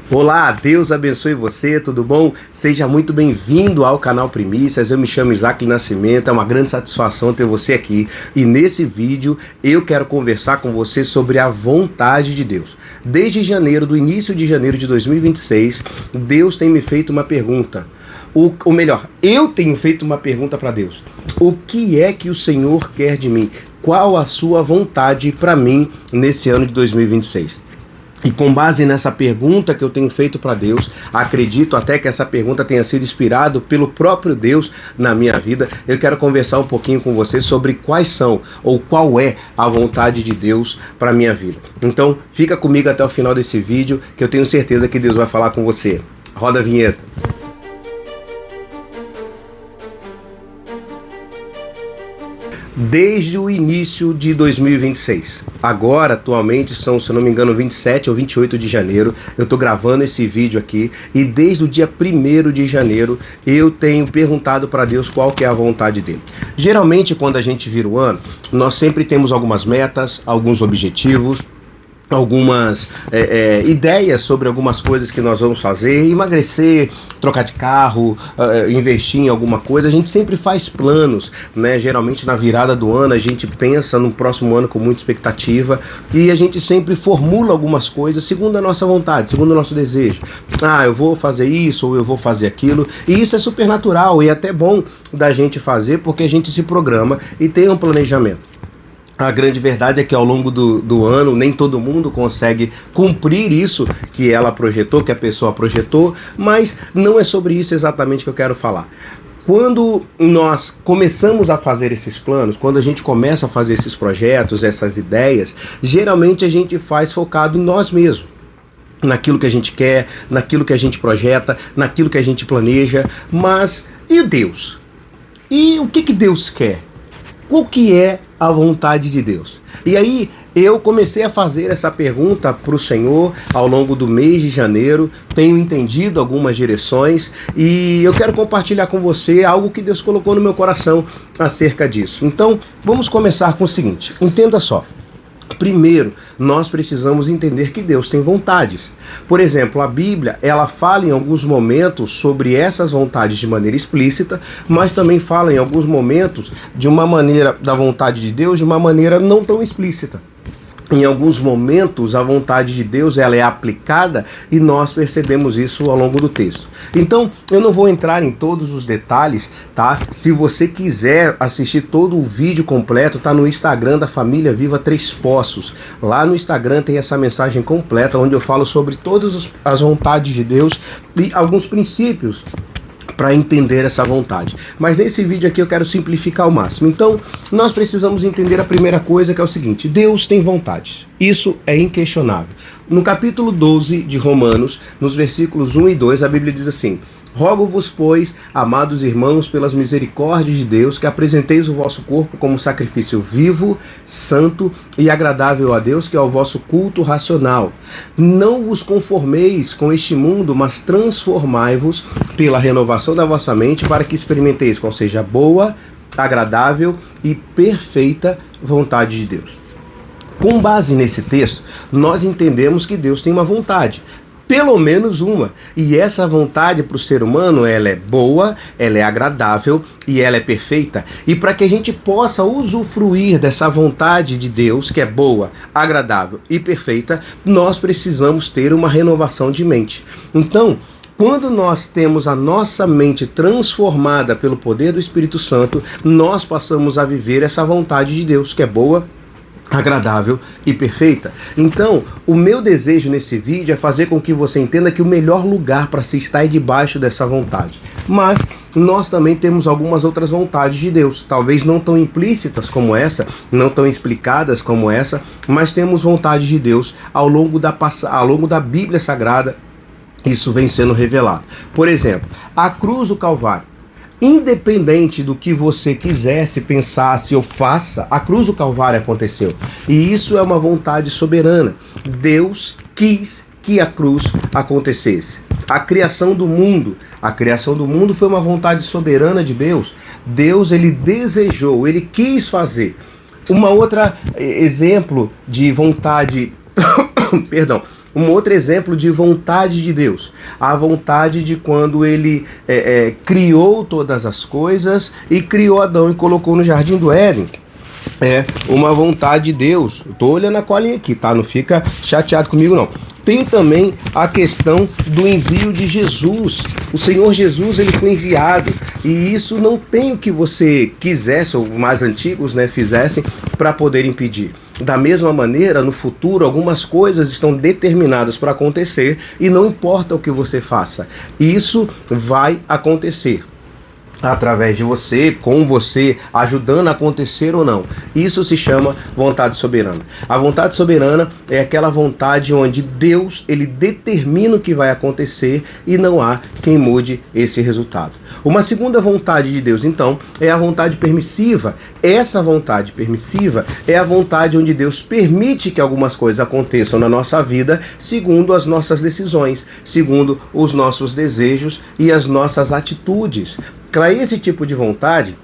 Olá, Deus abençoe você, tudo bom? Seja muito bem-vindo ao canal Primícias. Eu me chamo Isaac Nascimento, é uma grande satisfação ter você aqui. E nesse vídeo eu quero conversar com você sobre a vontade de Deus. Desde janeiro, do início de janeiro de 2026, Deus tem me feito uma pergunta. Ou melhor, eu tenho feito uma pergunta para Deus. O que é que o Senhor quer de mim? Qual a sua vontade para mim nesse ano de 2026? E com base nessa pergunta que eu tenho feito para Deus, acredito até que essa pergunta tenha sido inspirada pelo próprio Deus na minha vida. Eu quero conversar um pouquinho com você sobre quais são ou qual é a vontade de Deus para minha vida. Então, fica comigo até o final desse vídeo, que eu tenho certeza que Deus vai falar com você. Roda a vinheta. Desde o início de 2026. Agora, atualmente, são, se eu não me engano, 27 ou 28 de janeiro. Eu estou gravando esse vídeo aqui e desde o dia 1º de janeiro eu tenho perguntado para Deus qual que é a vontade dele. Geralmente, quando a gente vira o ano, nós sempre temos algumas metas, alguns objetivos, algumas ideias sobre algumas coisas que nós vamos fazer, emagrecer, trocar de carro, investir em alguma coisa. A gente sempre faz planos, né? Geralmente na virada do ano a gente pensa no próximo ano com muita expectativa e a gente sempre formula algumas coisas segundo a nossa vontade, segundo o nosso desejo. Eu vou fazer isso ou eu vou fazer aquilo, e isso é super natural e é até bom da gente fazer porque a gente se programa e tem um planejamento. A grande verdade é que ao longo do ano nem todo mundo consegue cumprir isso que ela projetou, que a pessoa projetou, mas não é sobre isso exatamente que eu quero falar. Quando nós começamos a fazer esses planos, quando a gente começa a fazer esses projetos, essas ideias, geralmente a gente faz focado em nós mesmos. Naquilo que a gente quer, naquilo que a gente projeta, naquilo que a gente planeja, mas e Deus? E o que Deus quer? Qual que é a vontade de Deus? E aí eu comecei a fazer essa pergunta para o Senhor ao longo do mês de janeiro, tenho entendido algumas direções e eu quero compartilhar com você algo que Deus colocou no meu coração acerca disso. Então vamos começar com o seguinte, entenda só. Primeiro, nós precisamos entender que Deus tem vontades. Por exemplo, a Bíblia, ela fala em alguns momentos sobre essas vontades de maneira explícita, mas também fala em alguns momentos de uma maneira da vontade de Deus de uma maneira não tão explícita. Em alguns momentos a vontade de Deus ela é aplicada e nós percebemos isso ao longo do texto. Então eu não vou entrar em todos os detalhes, tá? Se você quiser assistir todo o vídeo completo, tá no Instagram da Família Viva Três Poços. Lá no Instagram tem essa mensagem completa onde eu falo sobre todas as vontades de Deus e alguns princípios para entender essa vontade. Mas nesse vídeo aqui eu quero simplificar ao máximo. Então, nós precisamos entender a primeira coisa, que é o seguinte: Deus tem vontade. Isso é inquestionável. No capítulo 12 de Romanos, nos versículos 1 e 2, a Bíblia diz assim: Rogo-vos, pois, amados irmãos, pelas misericórdias de Deus, que apresenteis o vosso corpo como sacrifício vivo, santo e agradável a Deus, que é o vosso culto racional. Não vos conformeis com este mundo, mas transformai-vos pela renovação da vossa mente, para que experimenteis qual seja a boa, agradável e perfeita vontade de Deus. Com base nesse texto, nós entendemos que Deus tem uma vontade. Pelo menos uma. E essa vontade para o ser humano, ela é boa, ela é agradável e ela é perfeita. E para que a gente possa usufruir dessa vontade de Deus, que é boa, agradável e perfeita, nós precisamos ter uma renovação de mente. Então, quando nós temos a nossa mente transformada pelo poder do Espírito Santo, nós passamos a viver essa vontade de Deus, que é boa, agradável e perfeita. Então, o meu desejo nesse vídeo é fazer com que você entenda que o melhor lugar para se estar é debaixo dessa vontade. Mas nós também temos algumas outras vontades de Deus, talvez não tão implícitas como essa, não tão explicadas como essa, mas temos vontade de Deus ao longo da Bíblia Sagrada. Isso vem sendo revelado. Por exemplo, a cruz do Calvário. Independente do que você quisesse, pensasse ou faça, a cruz do Calvário aconteceu. E isso é uma vontade soberana. Deus quis que a cruz acontecesse. A criação do mundo foi uma vontade soberana de Deus. Deus, ele desejou, ele quis fazer. Uma outra exemplo de vontade Um outro exemplo de vontade de Deus, a vontade de quando ele criou todas as coisas e criou Adão e colocou no jardim do Éden. É uma vontade de Deus. Tô olhando a colinha aqui, tá? Não fica chateado comigo, não. Tem também a questão do envio de Jesus. O Senhor Jesus, ele foi enviado, e isso não tem o que você quisesse, ou mais antigos, né, fizessem para poder impedir. Da mesma maneira, no futuro, algumas coisas estão determinadas para acontecer e não importa o que você faça, isso vai acontecer. Através de você, com você, ajudando a acontecer ou não. Isso se chama vontade soberana. A vontade soberana é aquela vontade onde Deus, ele determina o que vai acontecer e não há quem mude esse resultado. Uma segunda vontade de Deus, então, é a vontade permissiva. Essa vontade permissiva é a vontade onde Deus permite que algumas coisas aconteçam na nossa vida segundo as nossas decisões, segundo os nossos desejos e as nossas atitudes. Para esse tipo de vontade,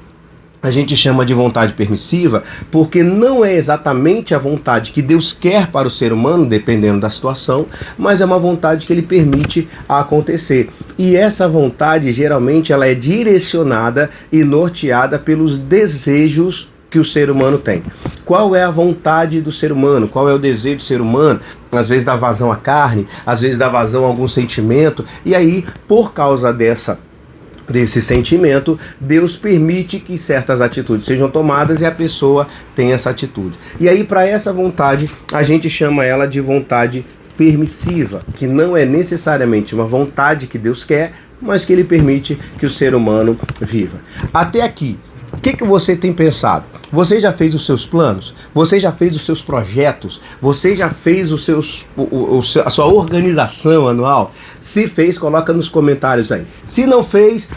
a gente chama de vontade permissiva, porque não é exatamente a vontade que Deus quer para o ser humano, dependendo da situação, mas é uma vontade que ele permite acontecer. E essa vontade, geralmente, ela é direcionada e norteada pelos desejos que o ser humano tem. Qual é a vontade do ser humano? Qual é o desejo do ser humano? Às vezes dá vazão à carne, às vezes dá vazão a algum sentimento, e aí, por causa desse sentimento, Deus permite que certas atitudes sejam tomadas e a pessoa tem essa atitude. E aí, para essa vontade, a gente chama ela de vontade permissiva, que não é necessariamente uma vontade que Deus quer, mas que ele permite que o ser humano viva. Até aqui, o que você tem pensado? Você já fez os seus planos? Você já fez os seus projetos? Você já fez a sua organização anual? Se fez, coloca nos comentários aí. Se não fez,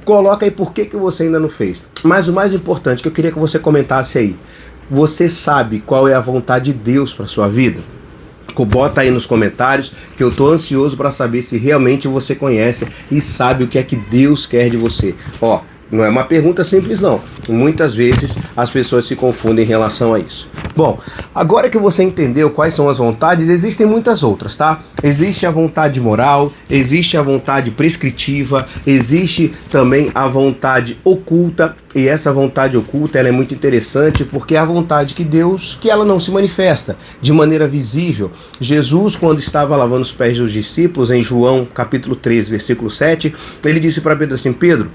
coloca aí por que você ainda não fez. Mas o mais importante que eu queria que você comentasse aí. Você sabe qual é a vontade de Deus para sua vida? Bota aí nos comentários que eu tô ansioso para saber se realmente você conhece e sabe o que é que Deus quer de você. Ó, não é uma pergunta simples não. Muitas vezes as pessoas se confundem em relação a isso. Bom, agora que você entendeu quais são as vontades, existem muitas outras, tá? Existe a vontade moral, existe a vontade prescritiva, existe também a vontade oculta. E essa vontade oculta, ela é muito interessante porque é a vontade que Deus, que ela não se manifesta de maneira visível. Jesus, quando estava lavando os pés dos discípulos, em João capítulo 3, versículo 7, ele disse para Pedro assim: Pedro,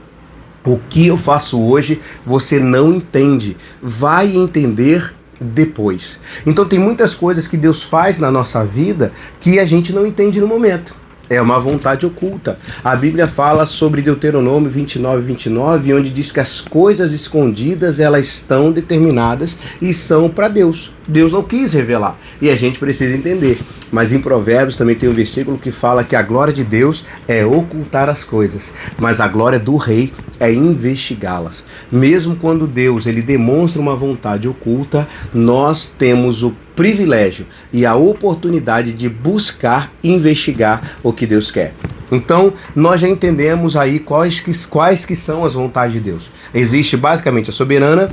o que eu faço hoje você não entende, vai entender depois. Então tem muitas coisas que Deus faz na nossa vida que a gente não entende no momento. É uma vontade oculta. A Bíblia fala sobre Deuteronômio 29, onde diz que as coisas escondidas, elas estão determinadas e são para Deus. Deus não quis revelar e a gente precisa entender. Mas em Provérbios também tem um versículo que fala que a glória de Deus é ocultar as coisas, mas a glória do rei é investigá-las. Mesmo quando Deus ele demonstra uma vontade oculta, nós temos o privilégio e a oportunidade de buscar investigar o que Deus quer. Então, nós já entendemos aí quais que são as vontades de Deus. Existe basicamente a soberana,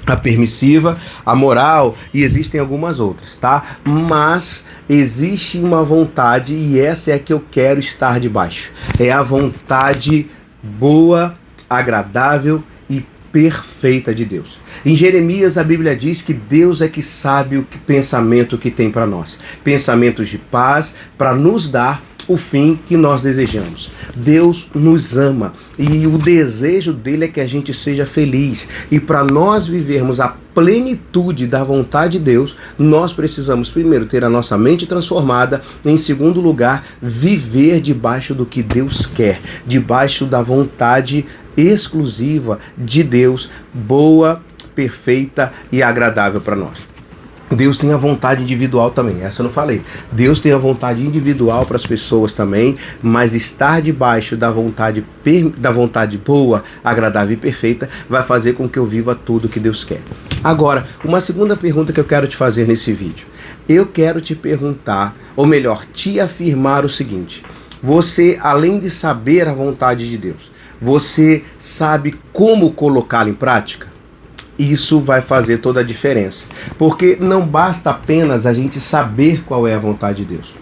a permissiva, a moral e existem algumas outras, tá? Mas existe uma vontade e essa é a que eu quero estar debaixo. É a vontade boa, agradável e perfeita de Deus. Em Jeremias a Bíblia diz que Deus é que sabe o pensamento que tem para nós. Pensamentos de paz para nos dar o fim que nós desejamos. Deus nos ama e o desejo dele é que a gente seja feliz. E para nós vivermos a plenitude da vontade de Deus, nós precisamos primeiro ter a nossa mente transformada, em segundo lugar, viver debaixo do que Deus quer, debaixo da vontade exclusiva de Deus, boa, perfeita e agradável para nós. Deus tem a vontade individual também, essa eu não falei. Deus tem a vontade individual para as pessoas também, mas estar debaixo da vontade boa, agradável e perfeita vai fazer com que eu viva tudo que Deus quer. Agora, uma segunda pergunta que eu quero te fazer nesse vídeo. Eu quero te perguntar, ou melhor, te afirmar o seguinte: você, além de saber a vontade de Deus, você sabe como colocá-la em prática? Isso vai fazer toda a diferença, porque não basta apenas a gente saber qual é a vontade de Deus.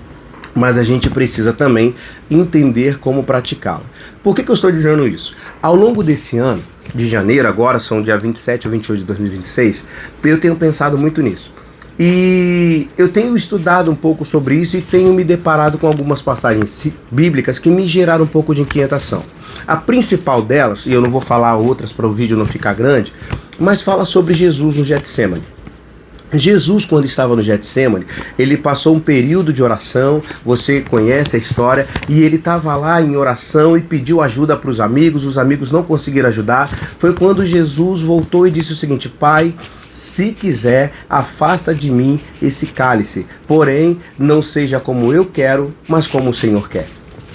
mas a gente precisa também entender como praticá-la. Por que eu estou dizendo isso? Ao longo desse ano, de janeiro, agora são dia 27 ou 28 de 2026, eu tenho pensado muito nisso. E eu tenho estudado um pouco sobre isso e tenho me deparado com algumas passagens bíblicas que me geraram um pouco de inquietação. A principal delas, e eu não vou falar outras para o vídeo não ficar grande, mas fala sobre Jesus no Getsêmani. Jesus, quando estava no Getsêmani, ele passou um período de oração, você conhece a história, e ele estava lá em oração e pediu ajuda para os amigos não conseguiram ajudar. Foi quando Jesus voltou e disse o seguinte: Pai, se quiser, afasta de mim esse cálice, porém, não seja como eu quero, mas como o Senhor quer.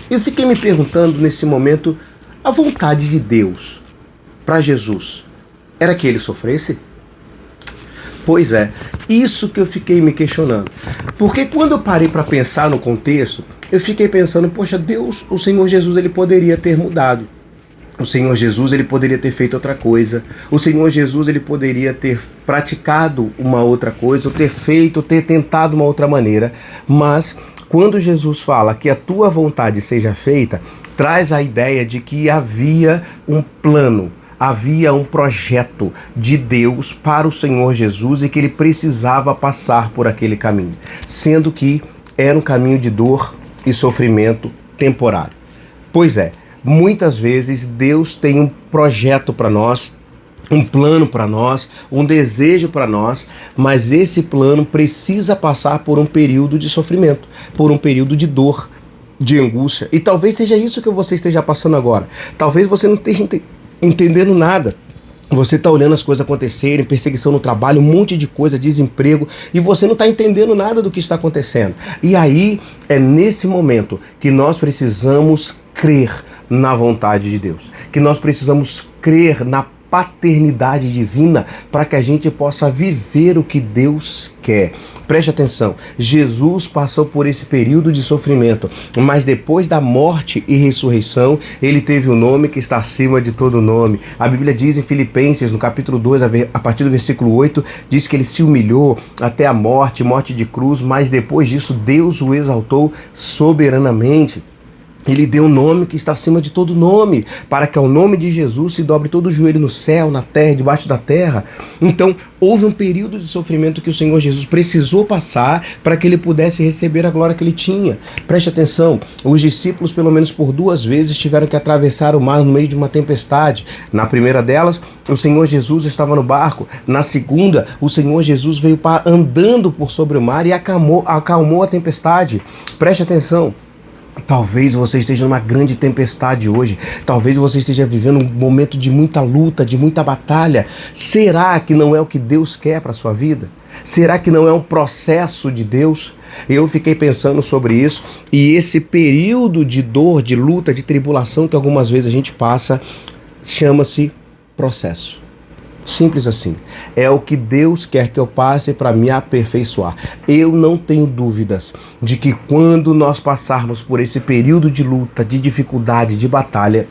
Eu fiquei me perguntando nesse momento, a vontade de Deus para Jesus era que ele sofresse? Pois é, isso que eu fiquei me questionando. Porque quando eu parei para pensar no contexto, eu fiquei pensando, poxa, Deus, o Senhor Jesus, ele poderia ter mudado. O Senhor Jesus, ele poderia ter feito outra coisa. O Senhor Jesus, ele poderia ter praticado uma outra coisa, ou ter tentado uma outra maneira. Mas quando Jesus fala que a tua vontade seja feita, traz a ideia de que havia um plano. Havia um projeto de Deus para o Senhor Jesus e que ele precisava passar por aquele caminho, sendo que era um caminho de dor e sofrimento temporário. Pois é, muitas vezes Deus tem um projeto para nós, um plano para nós, um desejo para nós, mas esse plano precisa passar por um período de sofrimento, por um período de dor, de angústia. E talvez seja isso que você esteja passando agora. Talvez você não esteja entendendo nada. Você está olhando as coisas acontecerem, perseguição no trabalho, um monte de coisa, desemprego, e você não está entendendo nada do que está acontecendo. E aí é nesse momento que nós precisamos crer na vontade de Deus, que nós precisamos crer na paternidade divina para que a gente possa viver o que Deus quer. Preste atenção, Jesus passou por esse período de sofrimento, mas depois da morte e ressurreição, ele teve o nome que está acima de todo nome. A Bíblia diz em Filipenses, no capítulo 2, a partir do versículo 8, diz que ele se humilhou até a morte de cruz, mas depois disso Deus o exaltou soberanamente. Ele deu um nome que está acima de todo nome, para que ao nome de Jesus se dobre todo o joelho no céu, na terra, debaixo da terra. Então, houve um período de sofrimento que o Senhor Jesus precisou passar para que ele pudesse receber a glória que ele tinha. Preste atenção, os discípulos, pelo menos por 2 vezes, tiveram que atravessar o mar no meio de uma tempestade. Na primeira delas, o Senhor Jesus estava no barco. Na segunda, o Senhor Jesus veio andando por sobre o mar e acalmou a tempestade. Preste atenção. Talvez você esteja numa grande tempestade hoje. Talvez você esteja vivendo um momento de muita luta, de muita batalha. Será que não é o que Deus quer para a sua vida? Será que não é um processo de Deus? Eu fiquei pensando sobre isso, e esse período de dor, de luta, de tribulação que algumas vezes a gente passa, chama-se processo. Simples assim. É o que Deus quer que eu passe para me aperfeiçoar. Eu não tenho dúvidas de que quando nós passarmos por esse período de luta, de dificuldade, de batalha,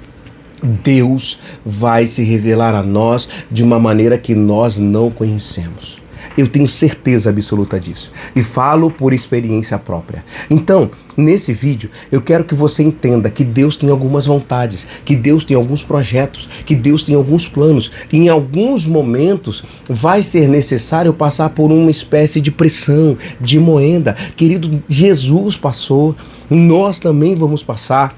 Deus vai se revelar a nós de uma maneira que nós não conhecemos. Eu tenho certeza absoluta disso e falo por experiência própria. Então, nesse vídeo, eu quero que você entenda que Deus tem algumas vontades, que Deus tem alguns projetos, que Deus tem alguns planos. E em alguns momentos vai ser necessário passar por uma espécie de pressão, de moenda. Querido, Jesus passou, nós também vamos passar.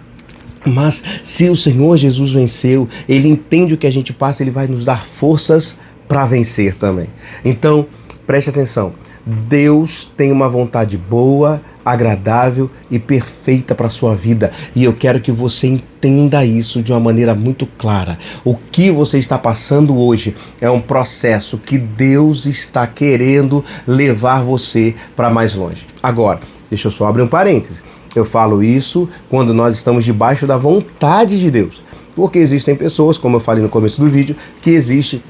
Mas se o Senhor Jesus venceu, Ele entende o que a gente passa, Ele vai nos dar forças para vencer também. Então, preste atenção. Deus tem uma vontade boa, agradável e perfeita para a sua vida. E eu quero que você entenda isso de uma maneira muito clara. O que você está passando hoje é um processo que Deus está querendo levar você para mais longe. Agora, deixa eu só abrir um parêntese. Eu falo isso quando nós estamos debaixo da vontade de Deus. Porque existem pessoas, como eu falei no começo do vídeo, que existe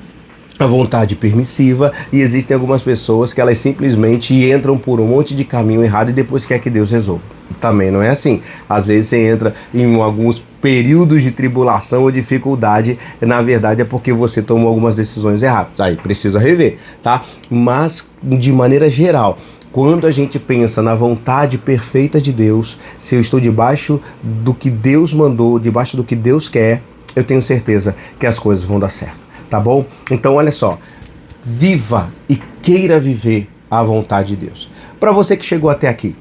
a vontade permissiva, e existem algumas pessoas que elas simplesmente entram por um monte de caminho errado e depois quer que Deus resolva. Também não é assim. Às vezes você entra em alguns períodos de tribulação ou dificuldade, na verdade é porque você tomou algumas decisões erradas. Aí precisa rever, tá? Mas de maneira geral, Quando a gente pensa na vontade perfeita de Deus, se eu estou debaixo do que Deus mandou, debaixo do que Deus quer, eu tenho certeza que as coisas vão dar certo, tá bom? Então olha só, viva e queira viver a vontade de Deus. Para você que chegou até aqui,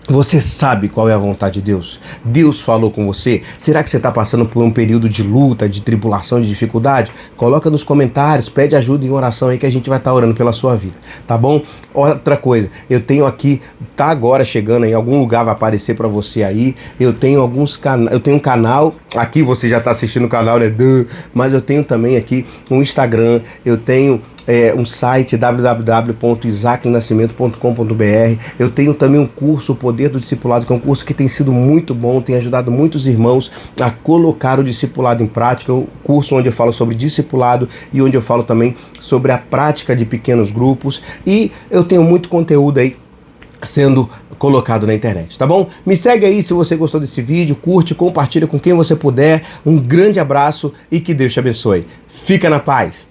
você sabe qual é a vontade de Deus? Deus falou com você? Será que você está passando por um período de luta, de tribulação, de dificuldade? Coloca nos comentários, pede ajuda em oração aí que a gente vai estar orando pela sua vida, tá bom? Outra coisa, eu tenho aqui, tá agora chegando em algum lugar, vai aparecer para você aí, eu tenho um canal, aqui você já está assistindo o canal, né? Mas eu tenho também aqui um Instagram, eu tenho um site www.isaacnascimento.com.br. Eu tenho também um curso, o Poder do Discipulado, que é um curso que tem sido muito bom, tem ajudado muitos irmãos a colocar o discipulado em prática. É um curso onde eu falo sobre discipulado e onde eu falo também sobre a prática de pequenos grupos. E eu tenho muito conteúdo aí sendo colocado na internet, tá bom? Me segue aí se você gostou desse vídeo, curte, compartilha com quem você puder. Um grande abraço e que Deus te abençoe. Fica na paz.